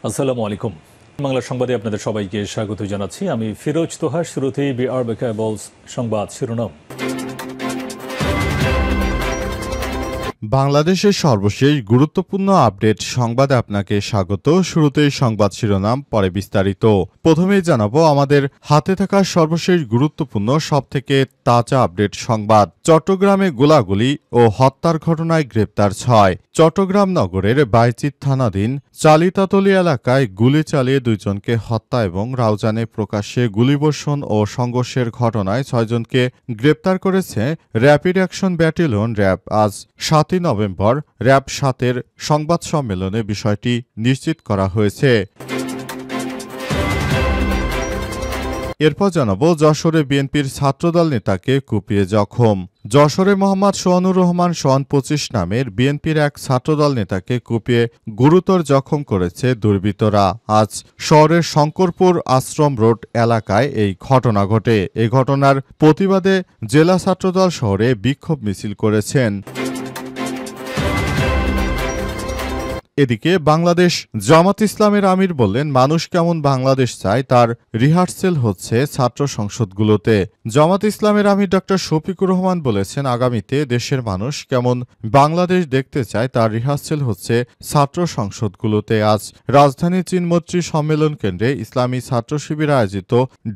আসসালামু আলাইকুম। বাংলা সংবাদে আপনাদের সবাইকে স্বাগত জানাচ্ছি। আমি ফিরোজ তোহা। শুরুতেই বিআরবি কেবলস সংবাদ শিরোনাম। বাংলাদেশের সর্বশেষ গুরুত্বপূর্ণ আপডেট সংবাদে আপনাকে স্বাগত। শুরুতেই সংবাদ শিরোনাম, পরে বিস্তারিত। প্রথমেই জানাবো আমাদের হাতে থাকা সর্বশেষ গুরুত্বপূর্ণ সবথেকে তাজা আপডেট সংবাদ। চট্টগ্রামে গোলাগুলি ও হত্যার ঘটনায় গ্রেপ্তার 6। চট্টগ্রাম নগরের বাইজিৎ থানাধীন চালিতাতলী এলাকায় গুলি চালিয়ে 2 জনকে হত্যা এবং রাউজানে প্রকাশ্যে গুলিবর্ষণ ও সংঘর্ষের ঘটনায় 6 জনকে গ্রেপ্তার করেছে র্যাপিড অ্যাকশন ব্যাটালিয়ন র্যাব। আজ 7ই নভেম্বর র্যাব 7-এর সংবাদ সম্মেলনে বিষয়টি নিশ্চিত করা হয়েছে। এরপর জানাবো যশোরে বিএনপির ছাত্রদল নেতাকে কুপিয়ে জখম। যশোরে মোহাম্মদ সোহানুর রহমান সোহান 25 নামের বিএনপির এক ছাত্রদল নেতাকে কুপিয়ে গুরুতর জখম করেছে দুর্বৃত্তরা। আজ শহরের শঙ্করপুর আশ্রম রোড এলাকায় এই ঘটনা ঘটে। এই ঘটনার প্রতিবাদে জেলা ছাত্রদল শহরে বিক্ষোভ মিছিল করেছেন। এদিকে বাংলাদেশ জামাত ইসলামের আমির বললেন, মানুষ কেমন বাংলাদেশ চায় তার রিহার্সেল হচ্ছে ছাত্র সংসদগুলোতে। জামাত ইসলামের আমির ডক্টর শফিকুর রহমান বলেছেন, আগামীতে দেশের মানুষ কেমন বাংলাদেশ দেখতে চায় তার রিহার্সেল হচ্ছে ছাত্র সংসদগুলোতে। আজ রাজধানীর চিনমৈত্রী সম্মেলন কেন্দ্রে ইসলামী ছাত্র শিবির আয়োজিত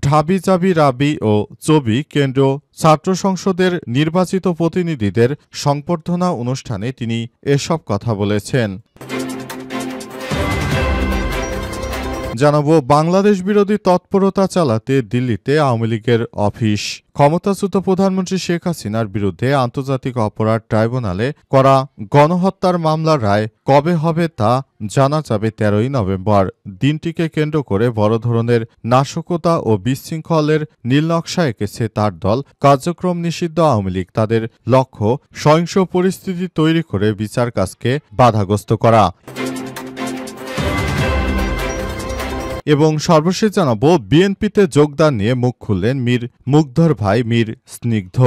ঢাবি জাবি রাবি ও চবি কেন্দ্রীয় ছাত্র সংসদের নির্বাচিত প্রতিনিধিদের সংবর্ধনা অনুষ্ঠানে তিনি এসব কথা বলেছেন। জানাবো বাংলাদেশ বিরোধী তৎপরতা চালাতে দিল্লিতে আওয়ামী লীগের অফিস। ক্ষমতাচ্যুত প্রধানমন্ত্রী শেখ হাসিনার বিরুদ্ধে আন্তর্জাতিক অপরাধ ট্রাইব্যুনালে করা গণহত্যার মামলার রায় কবে হবে তা জানা যাবে 13ই নভেম্বর। দিনটিকে কেন্দ্র করে বড় ধরনের নাশকতা ও বিশৃঙ্খলের নীলনকশা এঁকেছে তার দল। কার্যক্রম নিষিদ্ধ আওয়ামী লীগ তাদের লক্ষ্য সহিংস পরিস্থিতি তৈরি করে বিচার কাজকে বাধাগ্রস্ত করা। এবং সর্বশেষ জানাবো বিএনপিতে যোগদান নিয়ে মুখ খুললেন মীর মুগ্ধর ভাই মীর স্নিগ্ধ।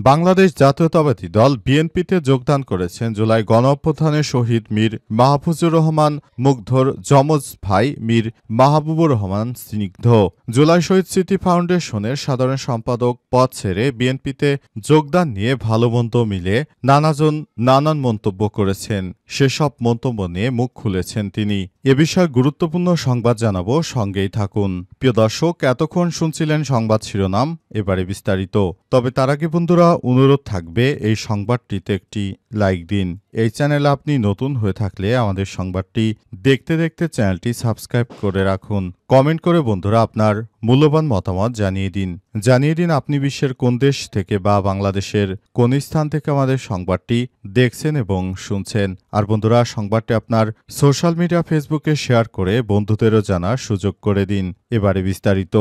বাংলাদেশ জাতীয়তাবাদী দল বিএনপিতে যোগদান করেছেন জুলাই গণঅভ্যুত্থানে শহীদ মীর মাহফুজুর রহমান মুগ্ধর যমজ ভাই মীর মাহবুবুর রহমান স্নিগ্ধ। জুলাই শহীদ স্মৃতি ফাউন্ডেশনের সাধারণ সম্পাদক পদ ছেড়ে বিএনপিতে যোগদান নিয়ে ভালো মন্দ মিলে নানান মন্তব্য করেছেন। সেসব মন্তব্য নিয়ে মুখ খুলেছেন তিনি। এ বিষয়ে গুরুত্বপূর্ণ সংবাদ জানাবো, সঙ্গেই থাকুন। প্রিয় দর্শক, এতক্ষণ শুনছিলেন সংবাদ শিরোনাম, এবারে বিস্তারিত। তবে তার আগে বন্ধুরা অনুরোধ থাকবে এই সংবাদটিতে একটি লাইক দিন। এই চ্যানেলে আপনি নতুন হয়ে থাকলে আমাদের সংবাদটি দেখতে দেখতে চ্যানেলটি সাবস্ক্রাইব করে রাখুন। কমেন্ট করে বন্ধুরা আপনার মূল্যবান মতামত জানিয়ে দিন আপনি বিশ্বের কোন দেশ থেকে বা বাংলাদেশের কোন স্থান থেকে আমাদের সংবাদটি দেখছেন এবং শুনছেন। আর বন্ধুরা সংবাদটি আপনার সোশ্যাল মিডিয়া ফেসবুকে শেয়ার করে বন্ধুদেরও জানার সুযোগ করে দিন। এবারে বিস্তারিত।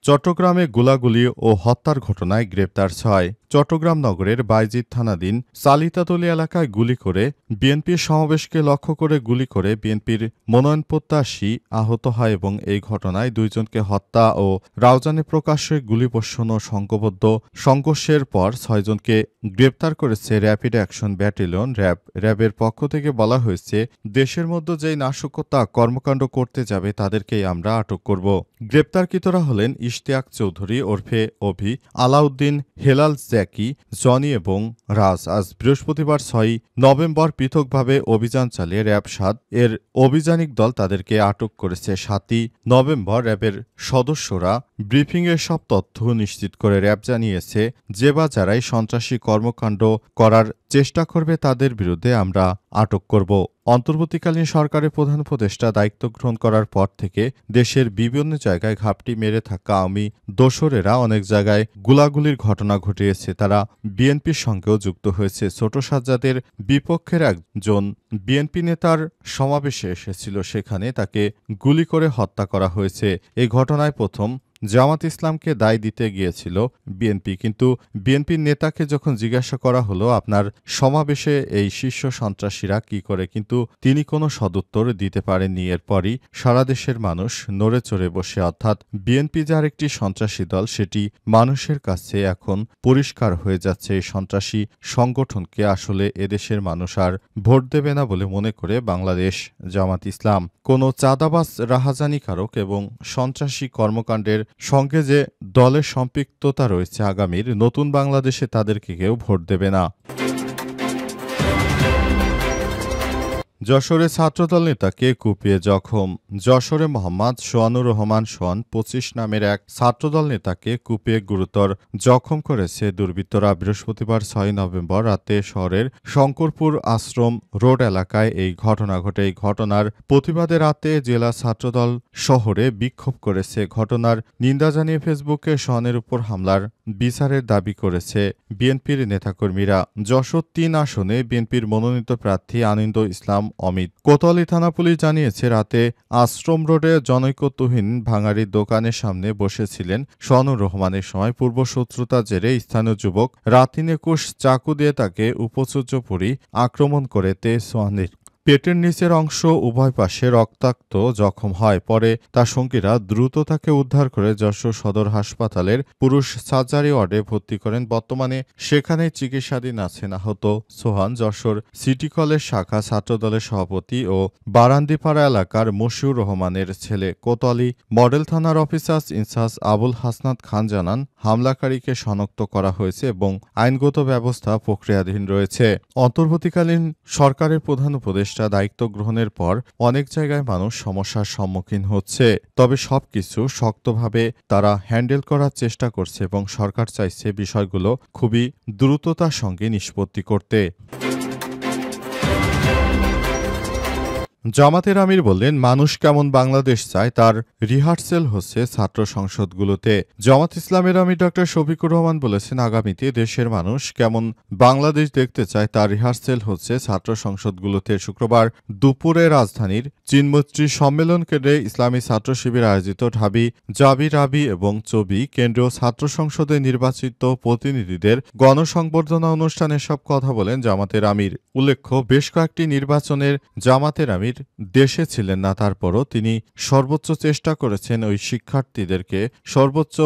চট্টগ্রামে গোলাগুলি ও হত্যার ঘটনায় গ্রেপ্তার 6। চট্টগ্রাম নগরের বাইজিৎ থানাধীন চালিতাতলী এলাকায় গুলি করে বিএনপির সমাবেশকে লক্ষ্য করে গুলি করে বিএনপির মনোনয়নপ্রত্যাশী আহত হয় এবং এই ঘটনায় 2 জনকে হত্যা ও রাউজানে প্রকাশ্যে গুলিবর্ষণ ও সংঘবদ্ধ সংঘর্ষের পর 6 জনকে গ্রেপ্তার করেছে র্যাপিড অ্যাকশন ব্যাটালিয়ন র্যাব। র্যাবের পক্ষ থেকে বলা হয়েছে, দেশের মধ্যে যেই নাশকতা কর্মকাণ্ড করতে যাবে তাদেরকেই আমরা আটক করব। গ্রেপ্তারকৃতরা হলেন ইশতিয়াক চৌধুরী ওরফে অভি, আলাউদ্দিন, হেলাল জ্যাকি, জনি এবং রাজ। আজ বৃহস্পতিবার 6 নভেম্বর পৃথকভাবে অভিযান চালিয়ে র্যাব 7 এর অভিযানিক দল তাদেরকে আটক করেছে। 7ই নভেম্বর র্যাবের সদস্যরা ব্রিফিংয়ে সব তথ্য নিশ্চিত করে র্যাব জানিয়েছে, যে বা যারাই সন্ত্রাসী কর্মকাণ্ড করার চেষ্টা করবে তাদের বিরুদ্ধে আমরা আটক করব। অন্তর্বর্তীকালীন সরকারের প্রধান উপদেষ্টা দায়িত্ব গ্রহণ করার পর থেকে দেশের বিভিন্ন জায়গায় ঘাপটি মেরে থাকা আওয়ামী দোসরেরা অনেক জায়গায় গোলাগুলির ঘটনা ঘটিয়েছে। তারা বিএনপির সঙ্গেও যুক্ত হয়েছে। ছোট সাজ্জাদের বিপক্ষের একজন বিএনপি নেতার সমাবেশে এসেছিল, সেখানে তাকে গুলি করে হত্যা করা হয়েছে। এই ঘটনায় প্রথম জামাত ইসলামকে দায় দিতে গিয়েছিল বিএনপি। কিন্তু বিএনপির নেতাকে যখন জিজ্ঞাসা করা হলো আপনার সমাবেশে এই শীর্ষ সন্ত্রাসীরা কি করে, কিন্তু তিনি কোনো সদুত্তর দিতে পারেননি। এরপরই সারা দেশের মানুষ নড়ে চড়ে বসে, অর্থাৎ বিএনপি যার একটি সন্ত্রাসী দল সেটি মানুষের কাছে এখন পরিষ্কার হয়ে যাচ্ছে। এই সন্ত্রাসী সংগঠনকে আসলে এদেশের মানুষ আর ভোট দেবে না বলে মনে করে বাংলাদেশ জামাত ইসলাম। কোনো চাঁদাবাজ, রাহাজানিকারক এবং সন্ত্রাসী কর্মকাণ্ডের সঙ্গে যে দলের সম্পৃক্ততা রয়েছে, আগামীর নতুন বাংলাদেশে তাদেরকে কেউ ভোট দেবে না। যশোরে ছাত্রদল নেতাকে কুপিয়ে জখম। যশোরে মোহাম্মদ সোয়ানুর রহমান সোয়ান ২৫ নামের এক ছাত্রদল নেতাকে কুপিয়ে গুরুতর জখম করেছে দুর্বৃত্তরা। বৃহস্পতিবার ৬ নভেম্বর রাতে শহরের শঙ্করপুর আশ্রম রোড এলাকায় এই ঘটনা ঘটে। এই ঘটনার প্রতিবাদে রাতে জেলা ছাত্রদল শহরে বিক্ষোভ করেছে। ঘটনার নিন্দা জানিয়ে ফেসবুকে সোয়ানের উপর হামলার বিচারের দাবি করেছে বিএনপির নেতাকর্মীরা। যশোর ৩ আসনে বিএনপির মনোনীত প্রার্থী আনন্দ ইসলাম অমিত। কোতোয়ালি থানা পুলিশ জানিয়েছে রাতে আশ্রম রোডে জনৈকত্বহীন ভাঙাড়ির দোকানের সামনে বসেছিলেন সোয়ানুর রহমানের সময় পূর্বশত্রুতার জেরে স্থানীয় যুবক রাতিন ২১ চাকু দিয়ে তাকে উপচর্যপরি আক্রমণ করে সোয়ানের পেটের নিচের অংশ উভয় পাশে রক্তাক্ত জখম হয়। পরে তার সঙ্গীরা দ্রুত তাকে উদ্ধার করে যশোর সদর হাসপাতালের পুরুষ সার্জারি ওয়ার্ডে ভর্তি করেন। বর্তমানে সেখানে চিকিৎসাধীন আছেন আহত সোহান। যশোর সিটি কলেজ শাখা ছাত্রদলের সভাপতি ও বারান্দিপাড়া এলাকার মশিউর রহমানের ছেলে। কোতোয়ালি মডেল থানার অফিসার ইনচার্জ আবুল হাসনাত খান জানান, হামলাকারীকে শনাক্ত করা হয়েছে এবং আইনগত ব্যবস্থা প্রক্রিয়াধীন রয়েছে। অন্তর্বর্তীকালীন সরকারের প্রধান উপদেষ্টা দায়িত্ব গ্রহণের পর অনেক জায়গায় মানুষ সমস্যার সম্মুখীন হচ্ছে, তবে সবকিছু শক্তভাবে তারা হ্যান্ডেল করার চেষ্টা করছে এবং সরকার চাইছে বিষয়গুলো খুবই দ্রুততার সঙ্গে নিষ্পত্তি করতে। জামাতের আমির বললেন, মানুষ কেমন বাংলাদেশ চায় তার রিহার্সেল হচ্ছে ছাত্র সংসদগুলোতে। জামাত ইসলামের আমির ড শফিকুর রহমান বলেছেন, আগামীতে দেশের মানুষ কেমন বাংলাদেশ দেখতে চায় তার রিহার্সেল হচ্ছে ছাত্র সংসদগুলোতে। শুক্রবার দুপুরে রাজধানীর চিনমৈত্রী সম্মেলন কেন্দ্রে ইসলামী ছাত্র শিবির আয়োজিত ঢাবি, জাবি, রাবি এবং চবি কেন্দ্রীয় ছাত্র সংসদে নির্বাচিত প্রতিনিধিদের গণসংবর্ধনা অনুষ্ঠানে সব কথা বলেন জামাতের আমির। উল্লেখ্য, বেশ কয়েকটি নির্বাচনের জামাতের আমির দেশে ছিলেন না, তারপরও তিনি সর্বোচ্চ চেষ্টা করেছেন ওই শিক্ষার্থীদেরকে সর্বোচ্চ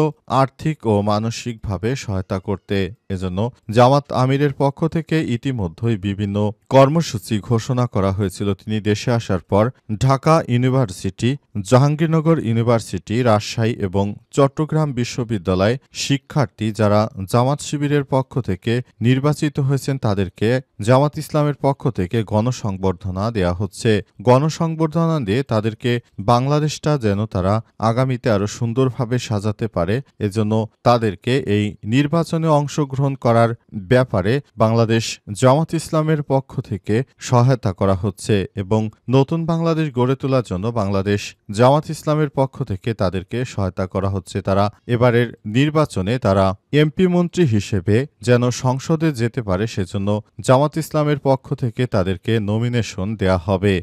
আর্থিক ও মানসিকভাবে সহায়তা করতে। এজন্য জামাত আমিরের পক্ষ থেকে ইতিমধ্যেই বিভিন্ন কর্মসূচি ঘোষণা করা হয়েছিল। তিনি দেশে আসার পর ঢাকা ইউনিভার্সিটি, জাহাঙ্গীরনগর ইউনিভার্সিটি, রাজশাহী এবং চট্টগ্রাম বিশ্ববিদ্যালয় শিক্ষার্থী যারা জামাত শিবিরের পক্ষ থেকে নির্বাচিত হয়েছেন তাদেরকে জামাত ইসলামের পক্ষ থেকে গণসংবর্ধনা দেয়া হচ্ছে। গণসংবর্ধনা দিয়ে তাদেরকে বাংলাদেশটা যেন তারা আগামীতে আরো সুন্দরভাবে সাজাতে পারে, এজন্য তাদেরকে এই নির্বাচনে অংশগ্রহণ করার ব্যাপারে বাংলাদেশ জামাত ইসলামের পক্ষ থেকে সহায়তা করা হচ্ছে এবং নতুন বাংলাদেশ গড়ে তোলার জন্য বাংলাদেশ জামাত ইসলামের পক্ষ থেকে তাদেরকে সহায়তা করা হচ্ছে। তারা এবারের নির্বাচনে তারা এমপি মন্ত্রী হিসেবে যেন সংসদে যেতে পারে, সেজন্য জামাত ইসলামের পক্ষ থেকে তাদেরকে নমিনেশন দেয়া হবে।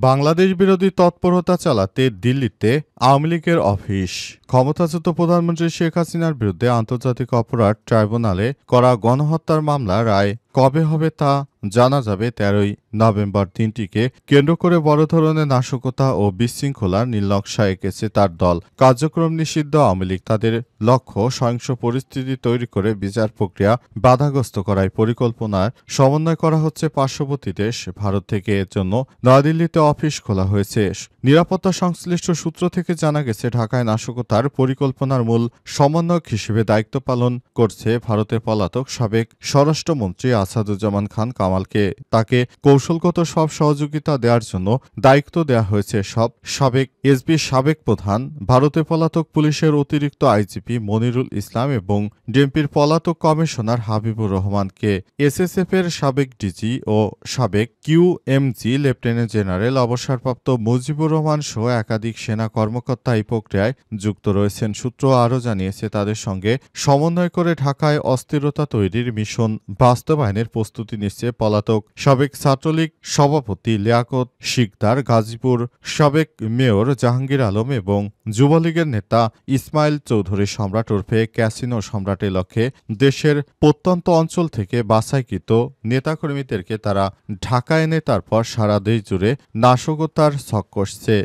বাংলাদেশ বিরোধী তৎপরতা চালাতে দিল্লিতে আওয়ামী লীগের অফিস। ক্ষমতাচ্যুত প্রধানমন্ত্রী শেখ হাসিনার বিরুদ্ধে আন্তর্জাতিক অপরাধ ট্রাইব্যুনালে করা গণহত্যার মামলা রায় কবে হবে তা জানা যাবে ১৩ নভেম্বর। দিনটিকে কেন্দ্র করে বড় ধরনের নাশকতা ও বিশৃঙ্খলার নীলনকশা এঁকেছে তার দল। কার্যক্রম নিষিদ্ধ আওয়ামী লীগ তাদের লক্ষ্য সহিংস পরিস্থিতি তৈরি করে বিচার প্রক্রিয়া বাধাগ্রস্ত করায় পরিকল্পনার সমন্বয় করা হচ্ছে পার্শ্ববর্তী দেশ ভারত থেকে। এর জন্য নয়াদিল্লিতে অফিস খোলা হয়েছে। নিরাপত্তা সংশ্লিষ্ট সূত্র থেকে জানা গেছে, ঢাকায় নাশকতার পরিকল্পনার মূল সমন্বয়ক হিসেবে দায়িত্ব পালন করছে ভারতের পলাতক সাবেক স্বরাষ্ট্রমন্ত্রী আসাদুজ্জামান খান কামালকে। তাকে কৌশলগত সব সহযোগিতা দেওয়ার জন্য দায়িত্ব দেওয়া হয়েছে সাবেক এসবি সাবেক প্রধান, ভারতের পলাতক পুলিশের অতিরিক্ত আইজিপি মনিরুল ইসলাম এবং ডিএমপির পলাতক কমিশনার হাবিবুর রহমানকে। এসএসএফ এর সাবেক ডিজি ও সাবেক কিউএমজি লেফটেন্যান্ট জেনারেল অবসরপ্রাপ্ত মুজিবুর রহমান সহ একাধিক সেনা কর্মকর্তা এই প্রক্রিয়ায় যুক্ত রয়েছেন। সূত্র আরও জানিয়েছে, তাদের সঙ্গে সমন্বয় করে ঢাকায় অস্থিরতা তৈরির মিশন বাস্তবায়নের প্রস্তুতি নিচ্ছে পলাতক সাবেক ছাত্রলীগ সভাপতি লিয়াকত শিকদার, গাজীপুর সাবেক মেয়র জাহাঙ্গীর আলম এবং যুবলীগের নেতা ইসমাইল চৌধুরী সম্রাট ওরফে ক্যাসিনো সম্রাটের লক্ষ্যে দেশের প্রত্যন্ত অঞ্চল থেকে বাছাইকৃত নেতাকর্মীদেরকে তারা ঢাকা এনে তারপর সারা দেশ জুড়ে নাশকতার ছক কষছে।